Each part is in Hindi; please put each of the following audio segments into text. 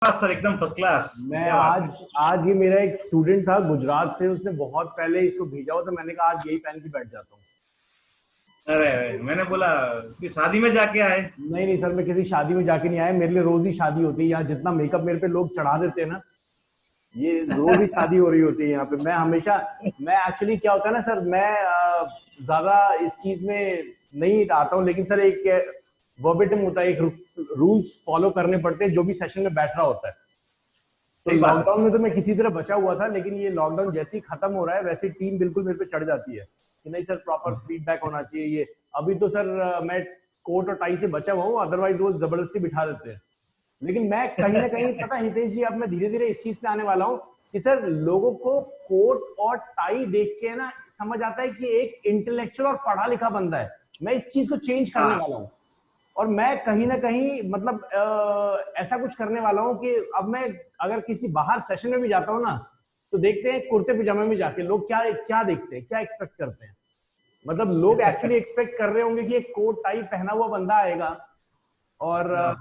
क्लास सर, एकदम फर्स्ट क्लास। मैं क्या बात है। आज ये मेरा एक स्टूडेंट था गुजरात से, उसने बहुत पहले इसको भेजा हुआ, तो मैंने कहा आज यही पहन के बैठ जाता हूँ। अरे मैंने बोला कि शादी में जाके आए। नहीं नहीं सर, मैं किसी शादी में जाके नहीं आया, मेरे लिए रोज ही शादी होती है यहाँ। जितना मेकअप मेरे पे लोग चढ़ा देते हैं ना, ये रोज ही शादी हो रही होती है यहाँ पे। मैं हमेशा, मैं एक्चुअली क्या होता है ना सर, मैं ज्यादा इस चीज में नहीं आता हूँ, लेकिन सर एक वर्बेटिम होता है, एक रूल्स फॉलो करने पड़ते हैं जो भी सेशन में बैठ रहा होता है। तो सही बात है लॉकडाउन सर। में तो मैं किसी तरह बचा हुआ था, लेकिन ये लॉकडाउन जैसे ही खत्म हो रहा है वैसे टीम बिल्कुल मेरे पे चढ़ जाती है कि नहीं सर, प्रॉपर फीडबैक होना चाहिए ये। अभी तो सर मैं कोट और टाई से बचा हुआ हूँ, अदरवाइज वो जबरदस्ती बिठा देते हैं। लेकिन मैं कहीं ना कहीं, पता है हितेश जी, अब मैं धीरे धीरे इस चीज पे आने वाला हूँ कि सर लोगों को कोट और टाई देख के ना समझ आता है कि एक इंटेलेक्चुअल और पढ़ा लिखा बंदा है। मैं इस चीज को चेंज करने हाँ। वाला हूँ। और मैं कहीं ना कहीं मतलब ऐसा कुछ करने वाला हूं कि अब मैं अगर किसी बाहर सेशन में भी जाता हूं ना, तो देखते हैं कुर्ते पजामे में जाके लोग क्या क्या देखते हैं, क्या एक्सपेक्ट करते हैं। मतलब लोग एक्चुअली एक्सपेक्ट कर रहे होंगे कि एक कोट टाई पहना हुआ बंदा आएगा, और हाँ।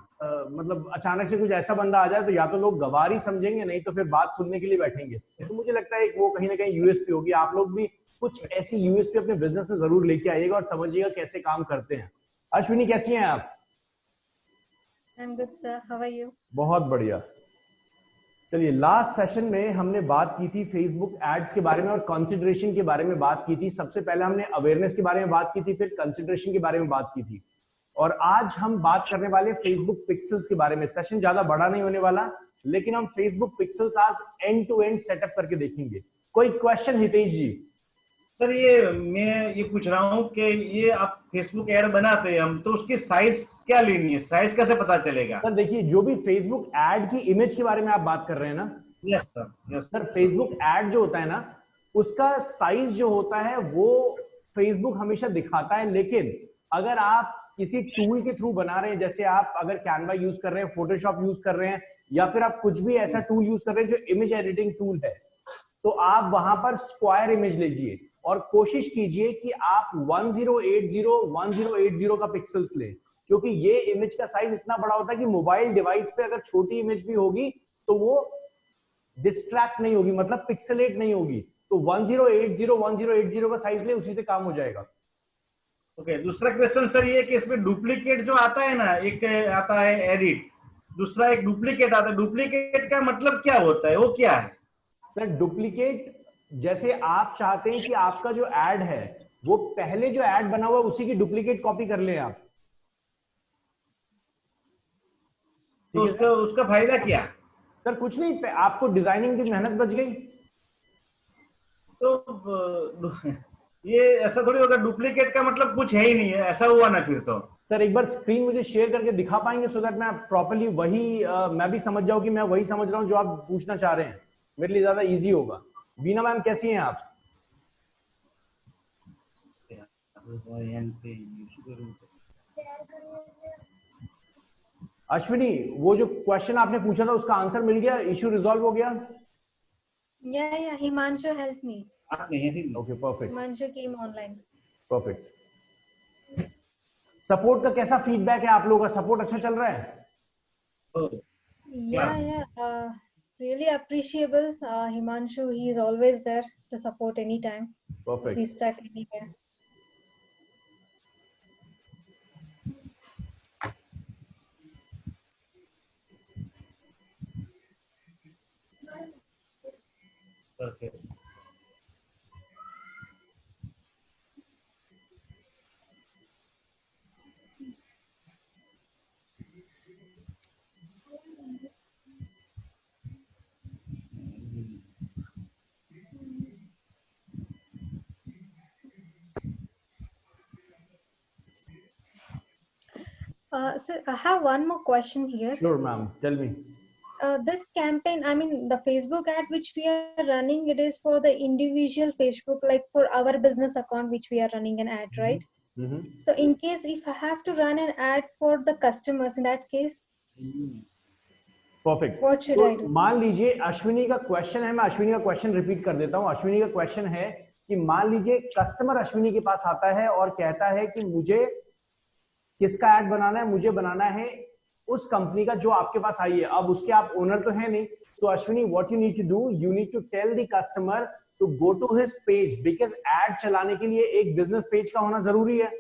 मतलब अचानक से कुछ ऐसा बंदा आ जाए तो या तो लोग गवार ही समझेंगे, नहीं तो फिर बात सुनने के लिए बैठेंगे। तो मुझे लगता है वो कहीं ना कहीं यूएसपी होगी। आप लोग भी कुछ ऐसी यूएसपी अपने बिजनेस में जरूर लेके आइएगा और समझिएगा कैसे काम करते हैं। अश्विनी, कैसी हैं आप? I'm good, sir. How are you? बहुत बढ़िया। चलिए, लास्ट सेशन में हमने बात की थी फेसबुक एड्स के बारे में और कंसिडरेशन के बारे में बात की थी। सबसे पहले हमने अवेयरनेस के बारे में बात की थी, फिर कंसिडरेशन के बारे में बात की थी, और आज हम बात करने वाले फेसबुक पिक्सल्स के बारे में। सेशन ज्यादा बड़ा नहीं होने वाला, लेकिन हम फेसबुक पिक्सल्स आज एंड टू एंड सेटअप करके देखेंगे। कोई क्वेश्चन हितेश जी? सर, ये मैं ये पूछ रहा हूँ कि ये आप फेसबुक ऐड बनाते हैं हम, तो उसकी साइज क्या लेनी है, साइज कैसे पता चलेगा? सर देखिए, जो भी फेसबुक एड की इमेज के बारे में आप बात कर रहे हैं ना yes sir, yes sir, sir. Facebook ad जो होता है ना, उसका साइज जो होता है वो फेसबुक हमेशा दिखाता है। लेकिन अगर आप किसी टूल के थ्रू बना रहे हैं, जैसे आप अगर कैनवा यूज कर रहे हैं, फोटोशॉप यूज कर रहे हैं, या फिर आप कुछ भी ऐसा टूल यूज कर रहे हैं जो इमेज एडिटिंग टूल है, तो आप वहां पर स्क्वायर इमेज लीजिए और कोशिश कीजिए कि आप 1080 का पिक्सल्स ले, क्योंकि ये इमेज का साइज इतना बड़ा होता है कि मोबाइल डिवाइस पे अगर छोटी इमेज भी होगी तो वो डिस्ट्रैक्ट नहीं होगी, मतलब पिक्सलेट नहीं होगी। तो 1080 का साइज ले, उसी से काम हो जाएगा। ओके, दूसरा क्वेश्चन सर ये कि इसमें डुप्लीकेट जो आता है ना, एक आता है एडिट, दूसरा एक डुप्लीकेट आता है। डुप्लीकेट का मतलब क्या होता है, वो क्या है? सर डुप्लीकेट, जैसे आप चाहते हैं कि आपका जो एड है वो पहले जो एड बना हुआ है उसी की डुप्लीकेट कॉपी कर ले आप। तो ठीक है उसका सर? उसका फायदा क्या? सर कुछ नहीं, आपको डिजाइनिंग की मेहनत बच गई। तो ये ऐसा थोड़ी होगा, डुप्लीकेट का मतलब कुछ है ही नहीं है, ऐसा हुआ ना फिर तो। सर एक बार स्क्रीन मुझे शेयर करके दिखा पाएंगे, सो दैट मैं प्रॉपर्ली वही मैं भी समझ जाऊं कि मैं वही समझ रहा हूं जो आप पूछना चाह रहे हैं। मेरे लिए ज्यादा इजी होगा। बीना मैम, कैसी हैं आप? अश्विनी, वो जो क्वेश्चन आपने पूछा था उसका आंसर मिल गया? इश्यू रिजॉल्व हो गया? Yeah. Himanshu helped me. आप नहीं है ठीक। Okay, perfect Himanshu came online. Perfect. Support का कैसा फीडबैक है? आप लोगों का सपोर्ट अच्छा चल रहा है? Yeah. Really appreciable. Himanshu, he is always there to support anytime. Perfect. He's stuck anywhere. Okay. So I have one more question here. Sure ma'am, tell me. This campaign, I mean, the Facebook ad which we are running, it is for the individual Facebook, like for our business account, which we are running an ad, right? So in case if I have to run an ad for the customers, in that case, perfect. what should I do? मान लीजिए अश्विनी का क्वेश्चन है, मैं अश्विनी का क्वेश्चन रिपीट कर देता हूं। अश्विनी का क्वेश्चन है कि मान लीजिए कस्टमर अश्विनी के पास आता है और कहता है कि मुझे किसका ऐड बनाना है? मुझे बनाना है उस कंपनी का जो आपके पास आई है। अब उसके आप ओनर तो है नहीं, तो Ashwini what you need to do, you need to tell the customer to go to his page, because ad चलाने के लिए एक बिजनेस पेज का होना जरूरी है।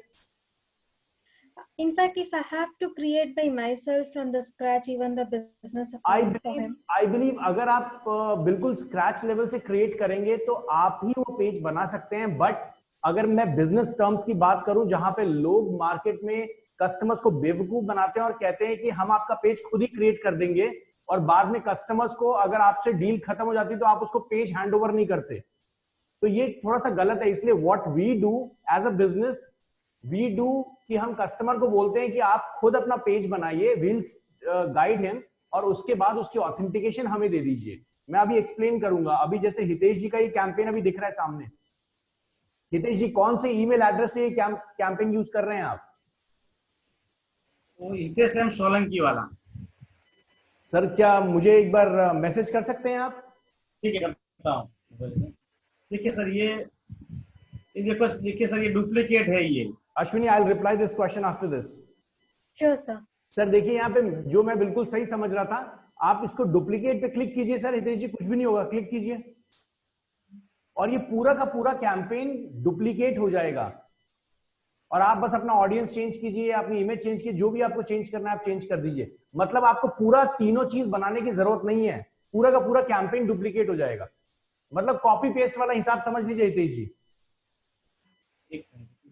In fact, if I have to create by myself from the scratch, even the business account for him. I believe अगर आप बिल्कुल स्क्रैच लेवल से क्रिएट करेंगे तो आप ही वो पेज बना सकते हैं। बट अगर मैं बिजनेस टर्म्स की बात करूं, जहां पे लोग मार्केट में कस्टमर्स को बेवकूफ बनाते हैं और कहते हैं कि हम आपका पेज खुद ही क्रिएट कर देंगे, और बाद में कस्टमर्स को अगर आपसे डील खत्म हो जाती तो आप उसको पेज हैंड ओवर नहीं करते, तो ये थोड़ा सा गलत है। इसलिए what we do as a business, we do कि हम कस्टमर को बोलते हैं कि आप खुद अपना पेज बनाइए, विल गाइड हिम, और उसके बाद उसकी ऑथेंटिकेशन हमें दे दीजिए। मैं अभी एक्सप्लेन करूंगा। अभी जैसे हितेश जी का ये कैंपेन अभी दिख रहा है सामने। हितेश जी, कौन से ईमेल एड्रेस से ये कैंपेन यूज कर रहे हैं आप? वो हितेश एम सोलंकी वाला। सर क्या मुझे एक बार मैसेज कर सकते हैं आप? ठीक है, करता हूँ। देखिए सर, ये देखो, देखिए सर, ये डुप्लीकेट है ये। Ashwini, I will reply this question after this. Sure, sir. Sir देखिए, यहाँ पे जो मैं बिल्कुल सही समझ रहा था, आप इसको डुप्लीकेट पे क्लिक कीजिए सर। हितेश जी, कुछ भी नहीं होगा, क्लिक कीजिए और ये पूरा का पूरा कैंपेन डुप्लीकेट हो जाएगा। और आप बस अपना ऑडियंस चेंज कीजिए, अपनी इमेज चेंज कीजिए, जो भी आपको चेंज करना है आप चेंज कर दीजिए। मतलब आपको पूरा तीनों चीज बनाने की जरूरत नहीं है, पूरा का पूरा कैंपेन डुप्लीकेट हो जाएगा। मतलब कॉपी पेस्ट वाला हिसाब समझ लीजिए हितेश जी।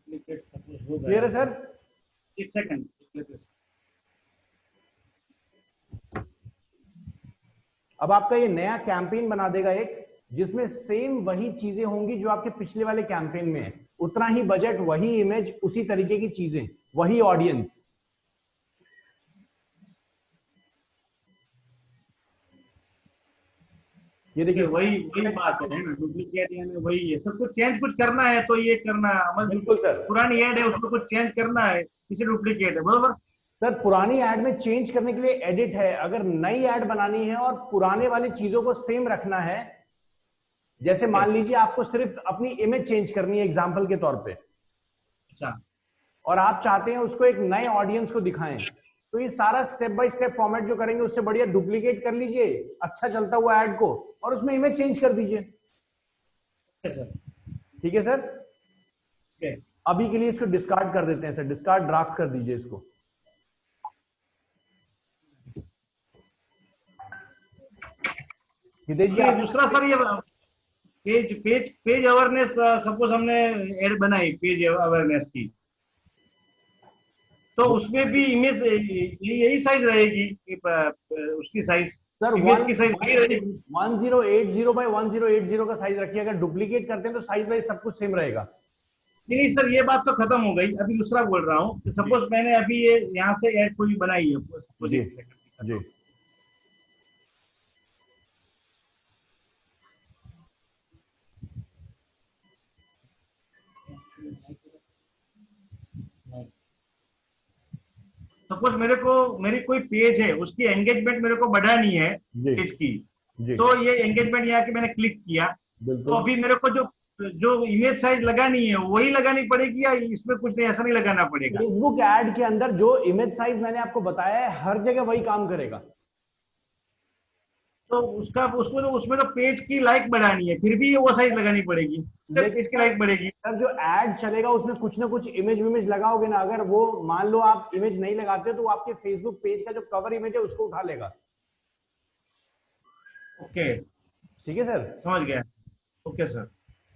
क्लियर है सर? एक सेकंड। अब आपका ये नया कैंपेन बना देगा एक, जिसमें सेम वही चीजें होंगी जो आपके पिछले वाले कैंपेन में है। उतना ही बजट, वही इमेज, उसी तरीके की चीजें, वही ऑडियंस। ये देखिए, वही बात है ना, डुप्लीकेट यानी वही है। सब कुछ चेंज कुछ करना है तो ये करना है। बिल्कुल सर, पुरानी एड है, उसको कुछ चेंज करना है, इसे डुप्लीकेट है, बरोबर। सर पुरानी एड में चेंज करने के लिए एडिट है, अगर नई एड बनानी है और पुराने वाली चीजों को सेम रखना है, जैसे मान लीजिए आपको सिर्फ अपनी इमेज चेंज करनी है एग्जांपल के तौर पे, अच्छा, और आप चाहते हैं उसको एक नए ऑडियंस को दिखाएं, तो ये सारा स्टेप बाय स्टेप फॉर्मेट जो करेंगे उससे बढ़िया डुप्लीकेट कर लीजिए अच्छा चलता हुआ एड को, और उसमें इमेज चेंज कर दीजिए। ठीक है सर? अभी के लिए इसको डिस्कार्ड कर देते हैं सर, डिस्कार्ड ड्राफ्ट कर दीजिए इसको। दूसरा सर, ये पेज अवेयरनेस, सपोज हमने एड बनाई पेज अवेयरनेस की, तो उसमें भी इमेज यही साइज रहेगी, उसकी साइज, सर इमेज की साइज वही रहेगी। 1080 by 1080 का साइज रखिए। अगर डुप्लीकेट करते हैं तो साइज वाइज सब कुछ सेम रहेगा। नहीं सर, ये बात तो खत्म हो गई। अभी दूसरा बोल रहा हूँ कि सपोज मैंने अभी ये यहाँ से एड कोई बनाई है जी जी, सपोज मेरी कोई पेज है, उसकी एंगेजमेंट मेरे को बढ़ानी है पेज की, तो ये एंगेजमेंट यहाँ के मैंने क्लिक किया, तो अभी मेरे को जो इमेज साइज लगानी है वही लगानी पड़ेगी, या इसमें कुछ नहीं, ऐसा नहीं लगाना पड़ेगा? फेसबुक ऐड के अंदर जो इमेज साइज मैंने आपको बताया है हर जगह वही काम करेगा। तो उसमें तो पेज की लाइक बढ़ानी है, फिर भी वो साइज लगानी पड़ेगी, पेज की लाइक बढ़ेगी। सर जो ऐड चलेगा उसमें कुछ ना कुछ इमेज लगाओगे ना, अगर वो मान लो आप इमेज नहीं लगाते तो आपके फेसबुक पेज का जो कवर इमेज है उसको उठा लेगा। ओके, ठीक है सर, समझ गया। ओके सर,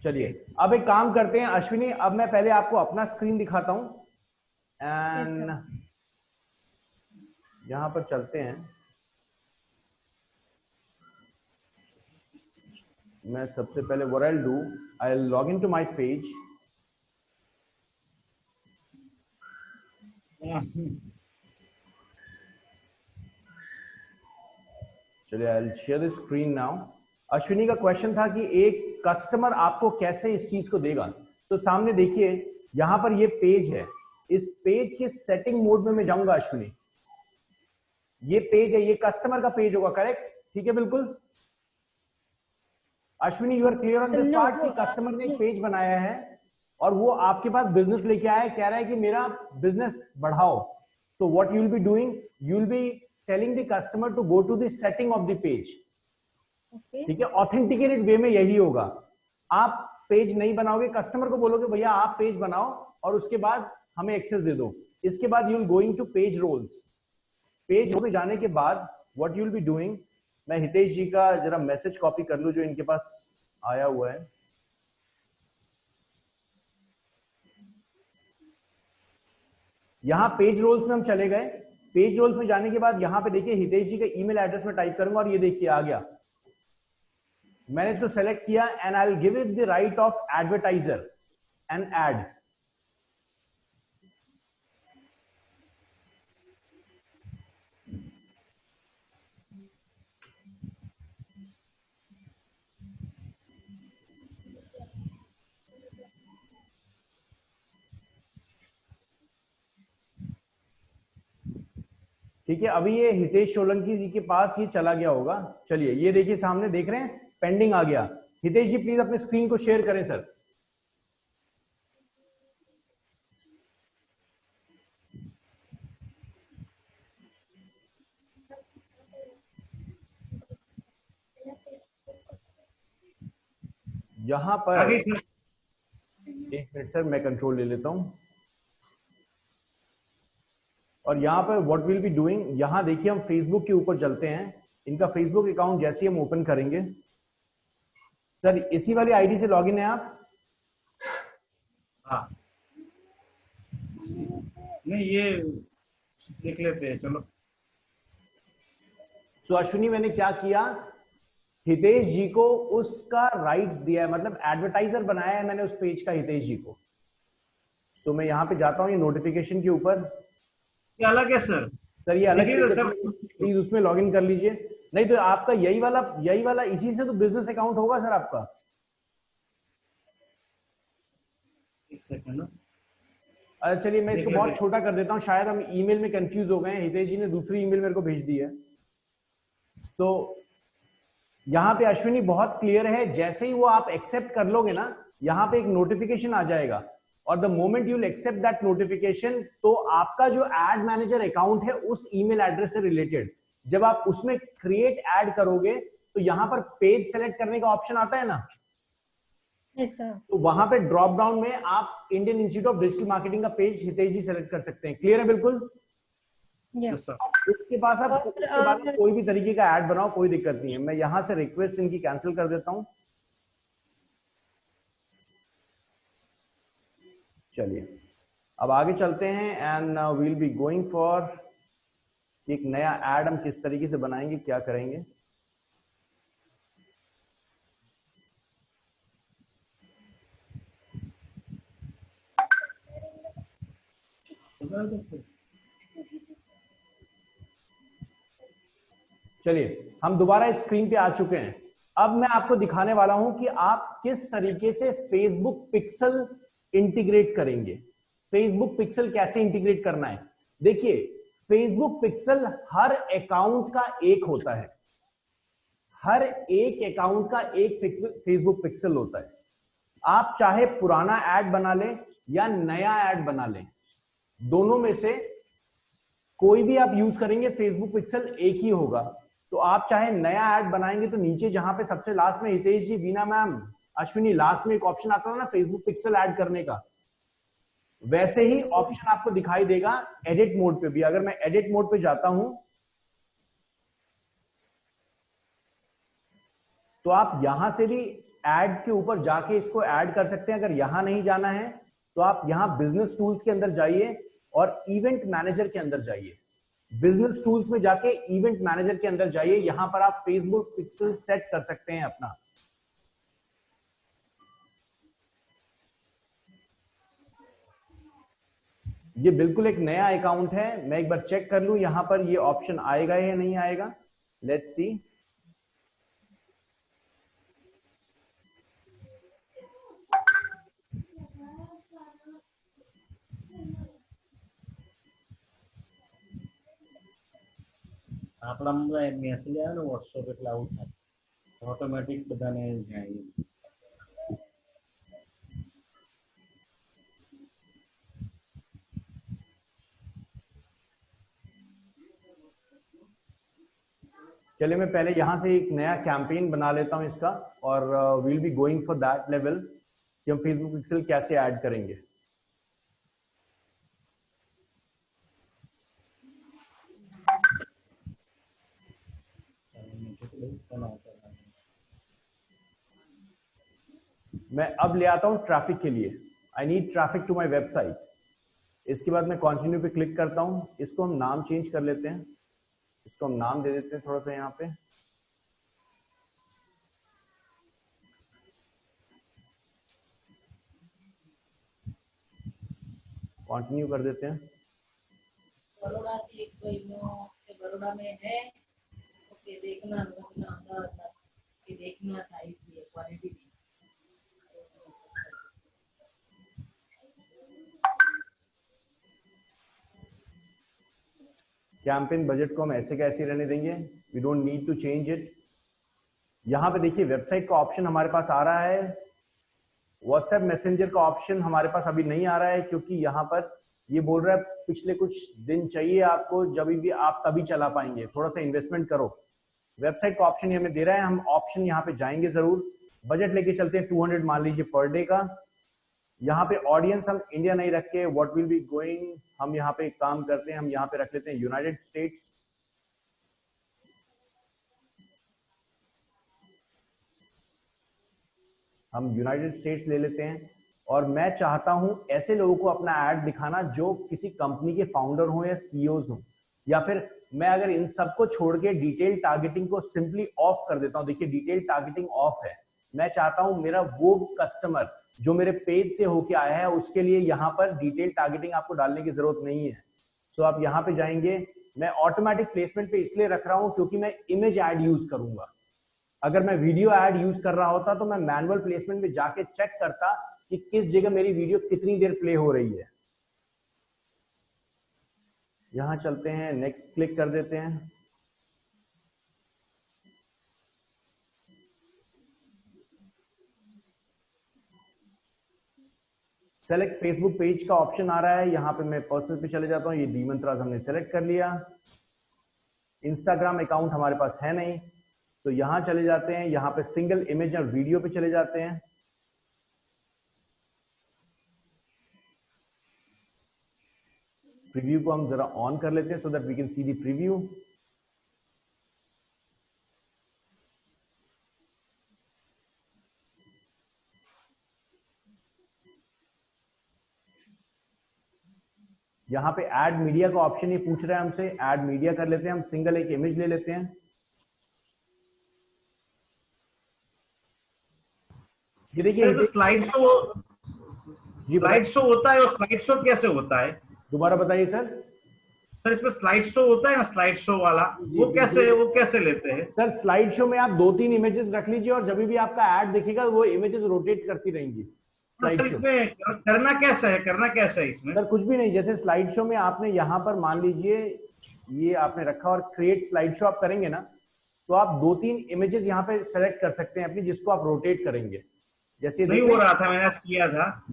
चलिए अब एक काम करते हैं अश्विनी, अब मैं पहले आपको अपना स्क्रीन दिखाता हूं एंड यहां पर चलते हैं। मैं सबसे पहले what I'll do, I'll log into my page. चलिए I'll share the screen now. Ashwini का क्वेश्चन था कि एक कस्टमर आपको कैसे इस चीज को देगा। तो सामने देखिए यहां पर ये पेज है, इस पेज के सेटिंग मोड में मैं जाऊंगा अश्विनी। ये पेज है, ये कस्टमर का पेज होगा, करेक्ट? ठीक है, बिल्कुल। Ashwini you are clear on this part कि कस्टमर ने एक पेज बनाया है और वो आपके पास बिजनेस लेके आया है, कह रहा है कि मेरा बिजनेस बढ़ाओ, So what you will be doing, you will be telling the customer to go to the setting of the page. ठीक है, ऑथेंटिकेटेड वे में यही होगा. आप पेज नहीं बनाओगे, कस्टमर को बोलोगे भैया आप पेज बनाओ और उसके बाद हमें एक्सेस दे दो. इसके बाद you will going to page roles. Page role पे जाने के बाद what you will be doing, मैं हितेश जी का जरा मैसेज कॉपी कर लूं जो इनके पास आया हुआ है. यहां पेज रोल्स में हम चले गए. पेज रोल्स में जाने के बाद यहां पे देखिए हितेश जी का ईमेल एड्रेस में टाइप करूंगा और ये देखिए आ गया. मैंने इसको सेलेक्ट किया and I will give it the right of advertiser and ad. ठीक है, अभी ये हितेश सोलंकी जी के पास ये चला गया होगा. चलिए ये देखिए सामने देख रहे हैं पेंडिंग आ गया. हितेश जी प्लीज अपने स्क्रीन को शेयर करें सर. यहां पर एक मिनट सर, मैं कंट्रोल ले लेता हूं. और यहां पर व्हाट विल बी डूइंग, यहां देखिए हम फेसबुक के ऊपर चलते हैं. इनका फेसबुक अकाउंट जैसे हम ओपन करेंगे, सर इसी वाली आईडी से लॉगिन है आप? हाँ नहीं, ये देख लेते हैं चलो. सो अश्विनी मैंने क्या किया, हितेश जी को उसका राइट्स दिया है, मतलब एडवर्टाइजर बनाया है मैंने उस पेज का हितेश जी को. सो मैं यहां पे जाता हूं ये नोटिफिकेशन के ऊपर. ये अलग है सर. सर ये अलग है, प्लीज उसमें लॉगिन कर लीजिए. नहीं तो आपका यही वाला इसी से तो बिजनेस अकाउंट होगा सर आपका. एक सेकंड. अच्छा चलिए मैं इसको बहुत छोटा कर देता हूं, शायद हम ईमेल में कंफ्यूज हो गए हैं. हितेश जी ने दूसरी ईमेल मेरे को भेज दी है. सो यहां पे अश्विनी बहुत क्लियर है, जैसे ही वो आप एक्सेप्ट कर लोगे ना, यहां पे एक नोटिफिकेशन आ जाएगा और the moment you will accept that notification, तो आपका जो एड मैनेजर अकाउंट है उस ईमेल एड्रेस से रिलेटेड, जब आप उसमें क्रिएट ऐड करोगे तो यहां पर पेज सेलेक्ट करने का ऑप्शन आता है ना. yes, sir. तो वहां पे ड्रॉप डाउन में आप Indian institute of digital marketing का पेज हितेश जी सेलेक्ट कर सकते हैं. क्लियर है बिल्कुल? yes, उसके पास आप उसके बाद में कोई भी तरीके का ऐड बनाओ, कोई दिक्कत नहीं है. मैं यहां से रिक्वेस्ट इनकी कैंसिल कर देता हूं. चलिए अब आगे चलते हैं and we will be going for एक नया ऐड हम किस तरीके से बनाएंगे, क्या करेंगे. चलिए हम दोबारा इस स्क्रीन पे आ चुके हैं. अब मैं आपको दिखाने वाला हूं कि आप किस तरीके से फेसबुक पिक्सल इंटीग्रेट करेंगे. फेसबुक पिक्सल कैसे इंटीग्रेट करना है. देखिए फेसबुक पिक्सल हर अकाउंट का एक होता है, हर एक अकाउंट का एक फेसबुक पिक्सल होता है. आप चाहे पुराना ऐड बना लें या नया ऐड बना लें, दोनों में से कोई भी आप यूज करेंगे फेसबुक पिक्सल एक ही होगा. तो आप चाहे नया ऐड बनाएंगे तो नीचे जहां पे सबसे लास्ट में हितेश जी, बीना मैम, अश्विनी, लास्ट में एक ऑप्शन आता है ना फेसबुक पिक्सल ऐड करने का, वैसे ही ऑप्शन आपको दिखाई देगा एडिट मोड पे भी. अगर मैं एडिट मोड पे जाता हूं तो आप यहां से भी ऐड के ऊपर जाके इसको ऐड कर सकते हैं. अगर यहां नहीं जाना है तो आप यहां बिजनेस टूल्स के अंदर जाइए और इवेंट मैनेजर के अंदर जाइए. बिजनेस टूल्स में जाके इवेंट मैनेजर के अंदर जाइए, यहां पर आप फेसबुक पिक्सल सेट कर सकते हैं अपना. ये बिल्कुल एक नया अकाउंट है. मैं एक बार चेक कर लूं यहां पर ये ऑप्शन आएगा या नहीं आएगा. Let's see. આપણા મેસેજ આવે ને વોટ્સએપ એટલે આવું થાય, ઓટોમેટિક બધાને જાય. चलिए मैं पहले यहाँ से एक नया कैंपेन बना लेता हूँ इसका, और will be going for that level कि हम फेसबुक पिक्सल कैसे ऐड करेंगे। मैं अब ले आता हूँ ट्रैफिक के लिए। I need traffic to my website. इसके बाद मैं कंटिन्यू पे क्लिक करता हूँ। इसको हम नाम चेंज कर लेते हैं, इसको हम नाम दे देते हैं थोड़ा सा यहाँ पे। कंटिन्यू कर देते हैं। बड़ौदा की बड़ौदा में है, ओके देखना कि देखना था इसलिए क्वालिटी भी। कैंपेन बजट को हम ऐसे कैसे रहने देंगे, we don't need to change it. यहाँ पे देखिए वेबसाइट का ऑप्शन हमारे पास आ रहा है, व्हाट्सएप मैसेंजर का ऑप्शन हमारे पास अभी नहीं आ रहा है, क्योंकि यहाँ पर ये बोल रहा है पिछले कुछ दिन चाहिए आपको, जब भी आप तभी चला पाएंगे, थोड़ा सा इन्वेस्टमेंट करो। वेबसाइट का ऑप्शन हमें दे रहा है, हम ऑप्शन यहाँ पे जाएंगे जरूर। बजट लेके चलते हैं 200 मान लीजिए पर डे का। यहाँ पे ऑडियंस हम इंडिया नहीं रख के व्हाट विल बी गोइंग, हम यहाँ पे काम करते हैं, हम यहाँ पे रख लेते हैं यूनाइटेड स्टेट्स। हम यूनाइटेड स्टेट्स ले लेते हैं। और मैं चाहता हूं ऐसे लोगों को अपना ऐड दिखाना जो किसी कंपनी के फाउंडर हो या सीईओज हो, या फिर मैं अगर इन सबको छोड़ के डिटेल टारगेटिंग को सिंपली ऑफ कर देता हूं। देखिए डिटेल टारगेटिंग ऑफ है। मैं चाहता हूं मेरा वो कस्टमर जो मेरे पेज से होके आया है उसके लिए यहाँ पर डिटेल टारगेटिंग आपको डालने की जरूरत नहीं है। सो आप यहाँ पे जाएंगे। मैं ऑटोमेटिक प्लेसमेंट पे इसलिए रख रहा हूं क्योंकि मैं इमेज ऐड यूज करूंगा। अगर मैं वीडियो ऐड यूज कर रहा होता तो मैं मैनुअल प्लेसमेंट में जाके चेक करता कि किस जगह मेरी वीडियो कितनी देर प्ले हो रही है। यहां चलते हैं, नेक्स्ट क्लिक कर देते हैं। सेलेक्ट फेसबुक पेज का ऑप्शन आ रहा है, यहां पे मैं पर्सनल पे चले जाता हूं। ये डी मंत्रास हमने सेलेक्ट कर लिया। इंस्टाग्राम अकाउंट हमारे पास है नहीं, तो यहां चले जाते हैं, यहां पे सिंगल इमेज और वीडियो पे चले जाते हैं। प्रीव्यू को हम जरा ऑन कर लेते हैं so that we can see the preview. यहाँ पे ऐड मीडिया का ऑप्शन ये पूछ रहा है हमसे, ऐड मीडिया कर लेते हैं। हम सिंगल एक इमेज ले लेते हैं। ये देखिए स्लाइड शो होता है, और स्लाइड शो कैसे होता है? दोबारा बताइए सर। सर इसमें स्लाइड शो होता है ना, स्लाइड शो वाला, वो कैसे लेते हैं? सर स्लाइड शो में आप 2-3 इमेजेस रख लीजिए और जब भी आपका ऐड दिखेगा वो इमेजेस रोटेट करती रहेंगी। सर इसमें करना कैसे है इसमें? सर कुछ भी नहीं, जैसे स्लाइड शो में आपने यहाँ पर मान लीजिए ये आपने रखा और क्रिएट स्लाइड शो आप करेंगे ना, तो आप 2-3 इमेजेस यहाँ पे सेलेक्ट कर सकते हैं अपनी, जिसको आप रोटेट करेंगे। जैसे नहीं हो रहा था, मैंने आज किया था।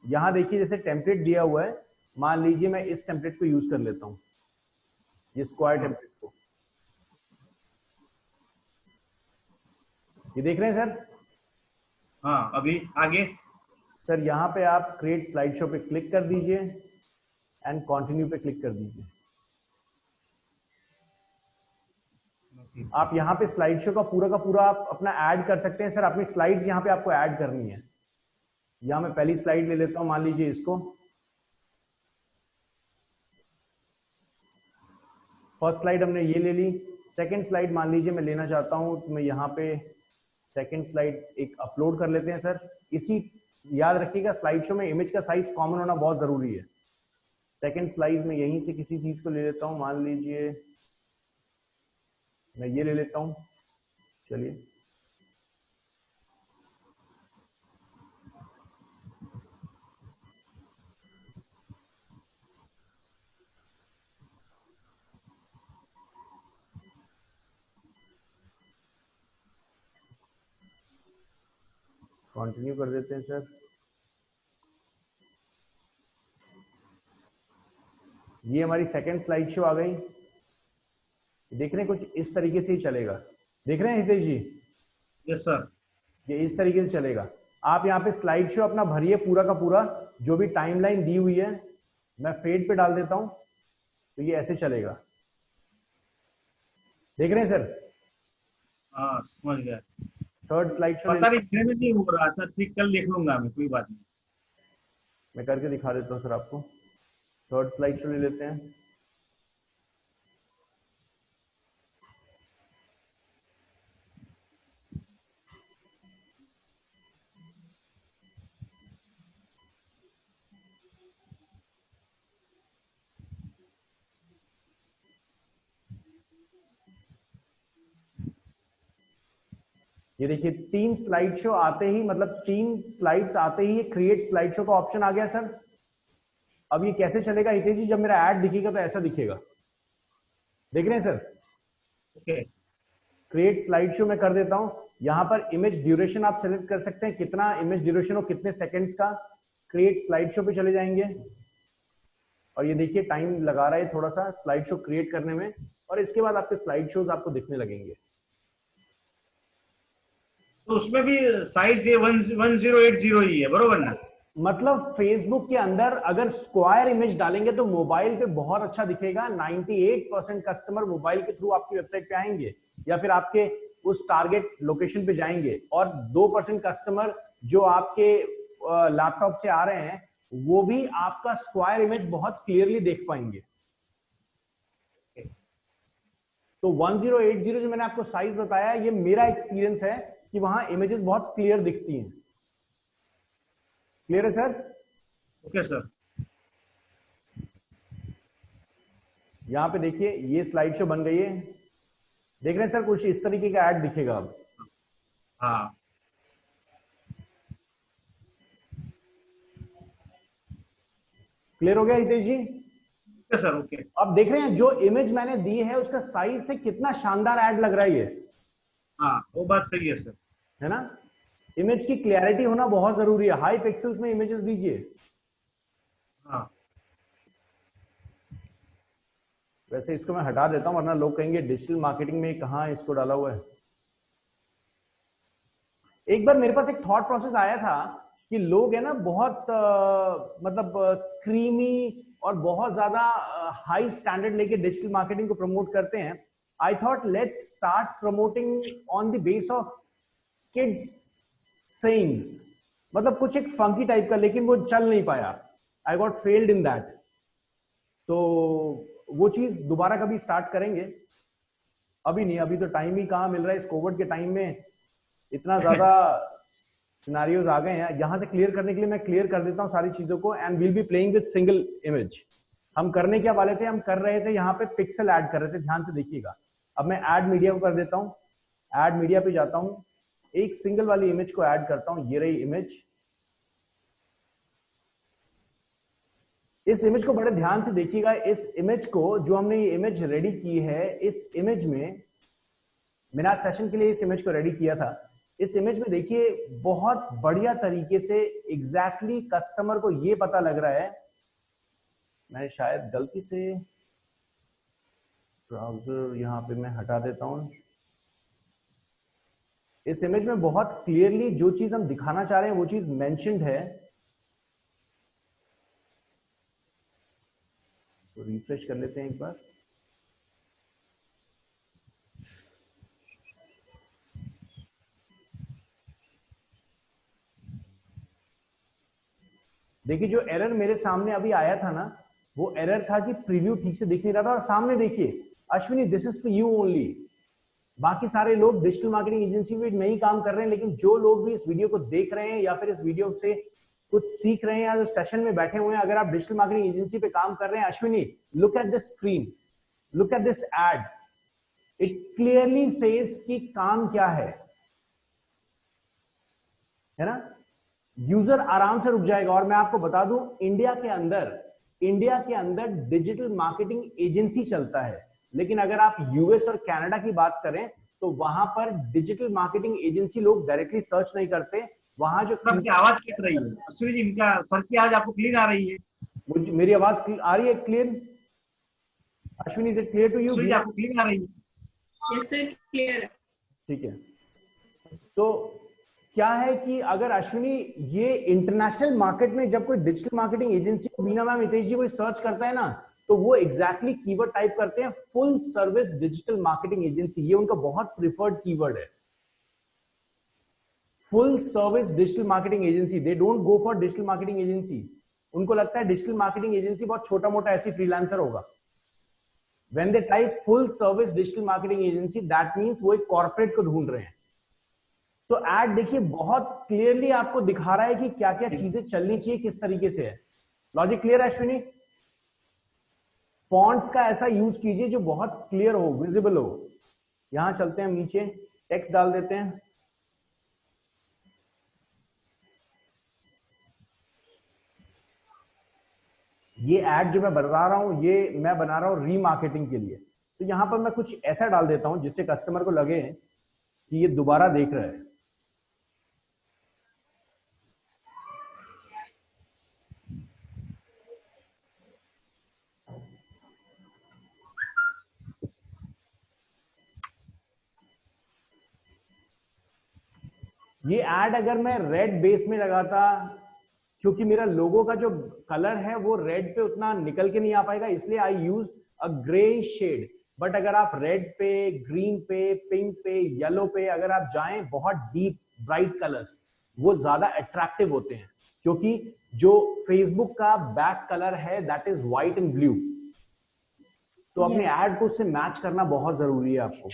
यहाँ देखिए जैसे टेम्पलेट दिया हुआ है, मान लीजिए मैं इस टेम्पलेट को यूज कर लेता हूँ, ये स्क्वायर टेम्पलेट को। ये देख रहे हैं सर? हाँ अभी आगे सर यहाँ पे आप क्रिएट स्लाइड शो पे क्लिक कर दीजिए एंड कंटिन्यू पे क्लिक कर दीजिए। आप यहाँ पे स्लाइड शो का पूरा आप अपना ऐड कर सकते हैं। सर अपनी स्लाइड्स यहाँ पे आपको ऐड करनी है। यहाँ मैं पहली स्लाइड ले लेता हूँ, मान लीजिए इसको। फर्स्ट स्लाइड हमने ये ले ली। सेकंड स्लाइड मान लीजिए मैं लेना चाहता हूँ, तो मैं यहाँ पे सेकंड स्लाइड एक अपलोड कर लेते हैं। सर इसी याद रखिएगा स्लाइड शो में इमेज का साइज कॉमन होना बहुत जरूरी है। सेकंड स्लाइड में यहीं से किसी चीज को ले लेता हूँ, मान लीजिए मैं ये ले लेता हूँ। चलिए कंटिन्यू कर देते हैं सर। ये हमारी सेकंड स्लाइड शो आ गई। देख रहे हैं कुछ इस तरीके से ही चलेगा, देख रहे हैं हितेश जी? Yes sir. ये इस तरीके से चलेगा। आप यहाँ पे स्लाइड शो अपना भरिए पूरा का पूरा, जो भी टाइमलाइन दी हुई है मैं फेड पे डाल देता हूं, तो ये ऐसे चलेगा। देख रहे हैं सर? हाँ समझ गया। थर्ड स्लाइड शो पता नहीं हो रहा था, ठीक कल देख लूंगा मैं, कोई बात नहीं। मैं करके दिखा देता हूँ सर आपको। थर्ड स्लाइड शो ले लेते हैं। ये देखिए 3 स्लाइड शो आते ही, मतलब 3 स्लाइड्स आते ही क्रिएट स्लाइड शो का ऑप्शन आ गया सर। अब ये कैसे चलेगा हितेश जी? जब मेरा ऐड दिखेगा तो ऐसा दिखेगा, देख रहे हैं sir? Okay. Create slide show मैं कर देता हूं। यहां पर इमेज ड्यूरेशन आप सेलेक्ट कर सकते हैं, कितना इमेज ड्यूरेशन हो, कितने सेकंड्स का। क्रिएट स्लाइड शो पे चले जाएंगे और ये देखिए टाइम लगा रहा है थोड़ा सा स्लाइड शो क्रिएट करने में, और इसके बाद आपके स्लाइड शोज आपको दिखने लगेंगे। तो उसमें भी साइज ये 1080 ही है, बरोबर ना? मतलब फेसबुक के अंदर अगर स्क्वायर इमेज डालेंगे तो मोबाइल पे बहुत अच्छा दिखेगा। 98% कस्टमर मोबाइल के थ्रू आपकी वेबसाइट पे आएंगे या फिर आपके उस टारगेट लोकेशन पे जाएंगे, और 2% कस्टमर जो आपके लैपटॉप से आ रहे हैं वो भी आपका स्क्वायर इमेज बहुत क्लियरली देख पाएंगे। तो 1080 जो मैंने आपको साइज बताया, ये मेरा एक्सपीरियंस है कि वहां इमेजेस बहुत क्लियर दिखती हैं। क्लियर है सर? Okay sir. यहां पे देखिए ये स्लाइड शो बन गई है, देख रहे हैं सर? कुछ इस तरीके का ऐड दिखेगा अब। हाँ क्लियर हो गया Hitesh ji? Okay sir. Okay. अब देख रहे हैं जो इमेज मैंने दी है उसका साइज से कितना शानदार ऐड लग रहा है ये, हाँ वो बात सही है सर, है ना? इमेज की क्लैरिटी होना बहुत जरूरी है, हाई पिक्सल्स में इमेजेस दीजिए। हाँ। वैसे इसको मैं हटा देता हूं वरना लोग कहेंगे डिजिटल मार्केटिंग में कहां इसको डाला हुआ है। एक बार मेरे पास एक थॉट प्रोसेस आया था कि लोग है ना बहुत मतलब क्रीमी और बहुत ज्यादा हाई स्टैंडर्ड लेके डिजिटल मार्केटिंग को प्रमोट करते हैं। I thought let's start promoting on the base of kids sayings, मतलब कुछ एक फंकी टाइप का, लेकिन वो चल नहीं पाया। I got failed in that. तो वो चीज दोबारा कभी स्टार्ट करेंगे, अभी नहीं, अभी तो टाइम ही कहाँ मिल रहा है इस कोविड के टाइम में, इतना ज्यादा सिनेरियोज आ गए हैं। यहां से क्लियर करने के लिए मैं क्लियर कर देता हूं सारी चीजों को, and will be playing with single image. हम करने क्या वाले थे, हम कर रहे थे यहाँ पे पिक्सल ऐड कर रहे थे, ध्यान से देखिएगा। अब मैं ऐड मीडिया को कर देता हूं, ऐड मीडिया पे जाता हूं, एक सिंगल वाली इमेज को ऐड करता हूं, ये रही इमेज। इस इमेज को बड़े ध्यान से देखिएगा। इस इमेज को, जो हमने ये इमेज रेडी की है, इस इमेज में मैंने आज सेशन के लिए इस इमेज को रेडी किया था। इस इमेज में देखिए बहुत बढ़िया तरीके से एग्जैक्टली कस्टमर को ये पता लग रहा है। मैं शायद गलती से ब्राउजर यहां पे मैं हटा देता हूं। इस इमेज में बहुत क्लियरली जो चीज हम दिखाना चाह रहे हैं वो चीज मेंशन्ड है। तो रिफ्रेश कर लेते हैं एक बार। देखिए जो एरर मेरे सामने अभी आया था ना, वो एरर था कि प्रीव्यू ठीक से दिख नहीं रहा था। और सामने देखिए Ashwini, this is for you only. बाकी सारे लोग डिजिटल मार्केटिंग एजेंसी में नहीं काम कर रहे हैं, लेकिन जो लोग भी इस वीडियो को देख रहे हैं या फिर इस वीडियो से कुछ सीख रहे हैं या जो सेशन में बैठे हुए हैं, अगर आप डिजिटल मार्केटिंग एजेंसी पे काम कर रहे हैं, Ashwini look at this screen, look at this ad, it clearly says कि काम क्या है ना? यूजर आराम से रुक जाएगा। और मैं आपको बता दूं, इंडिया के अंदर डिजिटल मार्केटिंग एजेंसी चलता है, लेकिन अगर आप यूएस और कनाडा की बात करें तो वहां पर डिजिटल मार्केटिंग एजेंसी लोग डायरेक्टली सर्च नहीं करते। वहां जो आपकी आवाज कट रही है अश्विनी जी, इनका सर की आवाज आपको क्लियर आ रही है? मुझे मेरी आवाज आ रही है clear? Ashwini, is it clear to you? आपको क्लियर आ रही है? यस सर, क्लियर है। ठीक है, तो क्या है कि अगर अश्विनी ये इंटरनेशनल मार्केट में जब कोई डिजिटल मार्केटिंग एजेंसी को बीना मैम हितेश जी कोई सर्च करता है ना, तो वो एग्जैक्टली कीवर्ड टाइप करते हैं full service digital marketing agency. ये उनका बहुत प्रिफर्ड कीवर्ड है, full service digital marketing agency. They don't go for digital marketing agency. उनको लगता है डिजिटल मार्केटिंग एजेंसी बहुत छोटा मोटा ऐसी फ्रीलांसर होगा। When they type full service digital marketing agency, that means वो एक कॉर्पोरेट को ढूंढ रहे हैं। तो एड देखिए बहुत क्लियरली आपको दिखा रहा है कि क्या क्या चीजें चलनी चाहिए, किस तरीके से है। लॉजिक क्लियर है अश्विनी? फॉन्ट्स का ऐसा यूज कीजिए जो बहुत क्लियर हो, विजिबल हो। यहां चलते हैं नीचे, टेक्स्ट डाल देते हैं। ये एड जो मैं बना रहा हूं, ये मैं बना रहा हूं रीमार्केटिंग के लिए। तो यहां पर मैं कुछ ऐसा डाल देता हूं जिससे कस्टमर को लगे कि ये दोबारा देख रहा है। ये एड अगर मैं रेड बेस में लगाता, क्योंकि मेरा लोगो का जो कलर है वो रेड पे उतना निकल के नहीं आ पाएगा, इसलिए I use a grey shade. But अगर आप रेड पे, ग्रीन पे, पिंक पे, येलो पे अगर आप जाएं, बहुत डीप ब्राइट कलर्स, वो ज्यादा अट्रैक्टिव होते हैं। क्योंकि जो फेसबुक का बैक कलर है that is white and blue, तो अपने एड को उससे मैच करना बहुत जरूरी है आपको।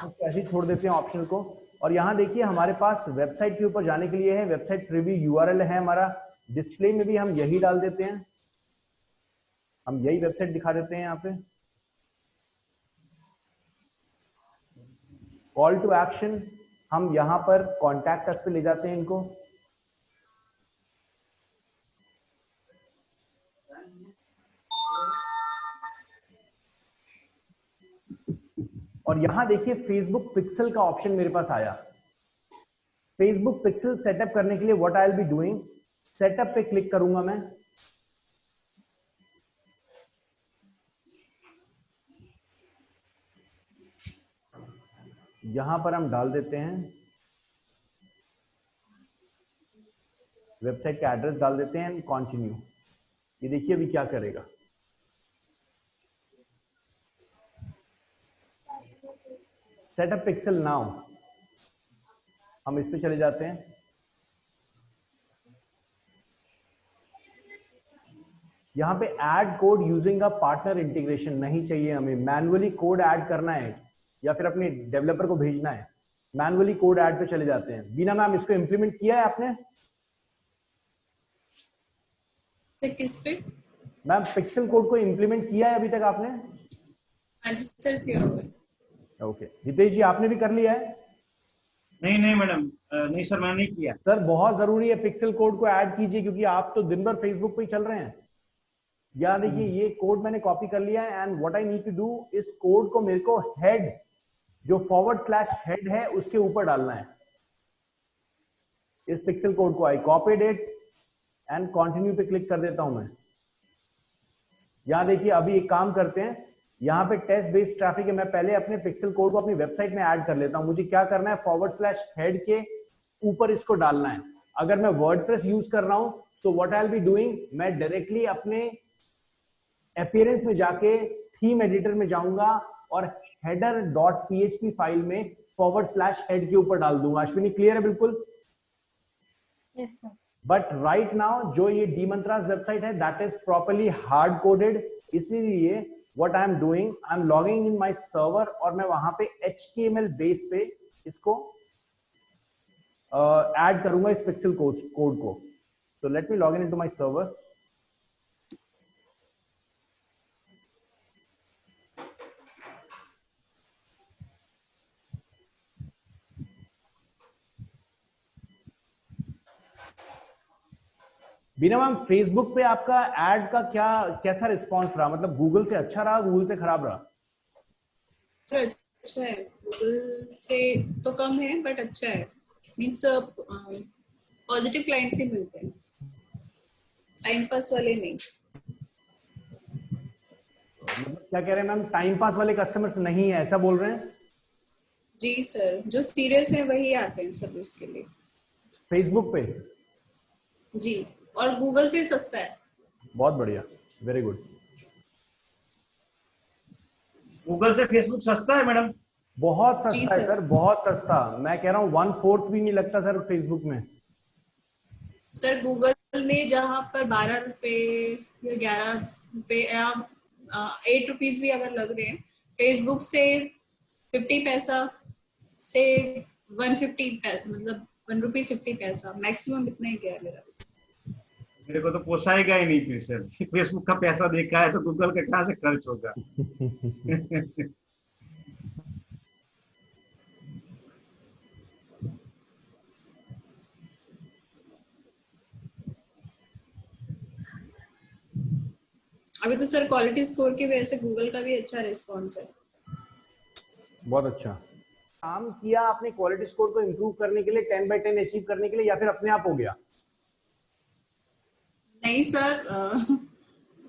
तो ऐसे ही छोड़ देते हैं ऑप्शन को। और यहाँ देखिए हमारे पास वेबसाइट के ऊपर जाने के लिए है, वेबसाइट प्रीव्यू यूआरएल है हमारा। डिस्प्ले में भी हम यही डाल देते हैं, हम यही वेबसाइट दिखा देते हैं यहाँ पे। कॉल टू एक्शन हम यहाँ पर कॉन्टैक्ट अस पे ले जाते हैं इनको। और यहां देखिए फेसबुक पिक्सल का ऑप्शन मेरे पास आया। फेसबुक पिक्सल सेटअप करने के लिए what I will be doing, setup पे क्लिक करूंगा मैं। यहां पर हम डाल देते हैं वेबसाइट का एड्रेस, डाल देते हैं एंड कंटिन्यू। ये देखिए अभी क्या करेगा। सेटअप पिक्सल नाउ, हम इस पे चले जाते हैं। यहां पे add code using a partner integration नहीं चाहिए हमें, मैन्युअली कोड ऐड करना है या फिर अपने डेवलपर को भेजना है। मैन्युअली कोड ऐड पे चले जाते हैं। बीना मैम इसको इंप्लीमेंट किया है आपने? किस पे? मैम पिक्सल कोड को इंप्लीमेंट किया है अभी तक आपने? हाँ जी सर, किया हुआ है। ओके, हितेश जी आपने भी कर लिया है? नहीं मैडम, नहीं सर मैंने नहीं किया। सर बहुत जरूरी है पिक्सल कोड को ऐड कीजिए, क्योंकि आप तो दिन भर फेसबुक पे ही चल रहे हैं। या देखिए ये कोड मैंने कॉपी कर लिया है and what I need to do, इस कोड को मेरे को हेड जो /हेड है उसके ऊपर डालना है। इस पिक्सल कोड को आई कॉपीड इट एंड कंटिन्यू पे क्लिक कर देता हूं मैं। यहां देखिए अभी एक काम करते हैं, यहाँ पे टेस्ट बेस्ड ट्रैफिक है, मैं पहले अपने पिक्सल कोड को अपनी वेबसाइट में ऐड कर लेता हूं। मुझे क्या करना है, /हेड के ऊपर इसको डालना है। अगर मैं वर्डप्रेस यूज कर रहा हूं so what I will be doing, मैं डायरेक्टली अपने अपीयरेंस में जाके थीम एडिटर में जाऊंगा और header.php फाइल में /हेड के ऊपर डाल दूंगा। अश्विनी क्लियर है बिल्कुल? Yes sir. But right now जो ये डीमंत्रास वेबसाइट है that is properly hard coded, इसीलिए what I am doing, I am logging in my server और मैं वहां पे HTML बेस पे इसको ऐड करूंगा इस पिक्सल कोड को। तो let me log in into my server. Bina ma'am Facebook पे आपका एड का कैसा रिस्पांस रहा, मतलब गूगल से अच्छा रहा, गूगल से खराब रहा? सर अच्छा है, गूगल से तो कम है बट अच्छा है। मीन्स पॉजिटिव क्लाइंट्स ही मिलते हैं, टाइम पास वाले नहीं। मतलब क्या कह रहे हैं मैम, टाइम पास वाले कस्टमर्स नहीं है, ऐसा बोल रहे हैं? जी सर, जो सीरियस है वही आते हैं सर उसके लिए। फेसबुक पे? जी, और गूगल से सस्ता है। बहुत बढ़िया, वेरी गुड। गूगल से फेसबुक सस्ता है मैडम? बहुत जी सस्ता है सर। सर, बहुत सस्ता। मैं कह रहा हूँ 1/4 भी नहीं लगता सर फेसबुक में। सर गूगल में जहाँ पर 12 रुपए या 11 रुपए या 8 रुपीज भी अगर लग रहे हैं, फेसबुक से 50 पैसा से 150 मतलब 1 रुपीज 50 पैसा मैक्सिमम, इतना ही गया मेरा। मेरे को तो पोसाएगा ही नहीं फिर से। फेसबुक का पैसा देखा है तो गूगल का कहाँ से खर्च होगा? अभी तो सर क्वालिटी स्कोर की वजह से गूगल का भी अच्छा रिस्पॉन्स है। बहुत अच्छा काम किया आपने क्वालिटी स्कोर को इम्प्रूव करने के लिए, 10/10 अचीव करने के लिए, या फिर अपने आप हो गया? नहीं सर,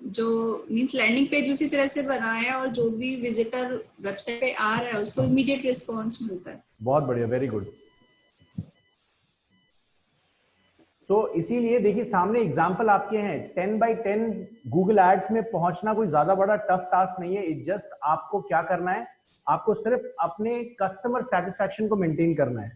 जो मींस लैंडिंग पेज उसी तरह से बना है और जो भी विजिटर वेबसाइट पे आ रहा है उसको इमीडिएट रिस्पॉन्स मिलता है। बहुत बढ़िया, वेरी गुड। तो इसीलिए देखिए सामने एग्जांपल आपके हैं। 10/10 गूगल एड्स में पहुंचना कोई ज्यादा बड़ा टफ टास्क नहीं है। इट जस्ट आपको क्या करना है, आपको सिर्फ अपने कस्टमर सेटिस्फैक्शन को मेंटेन करना है।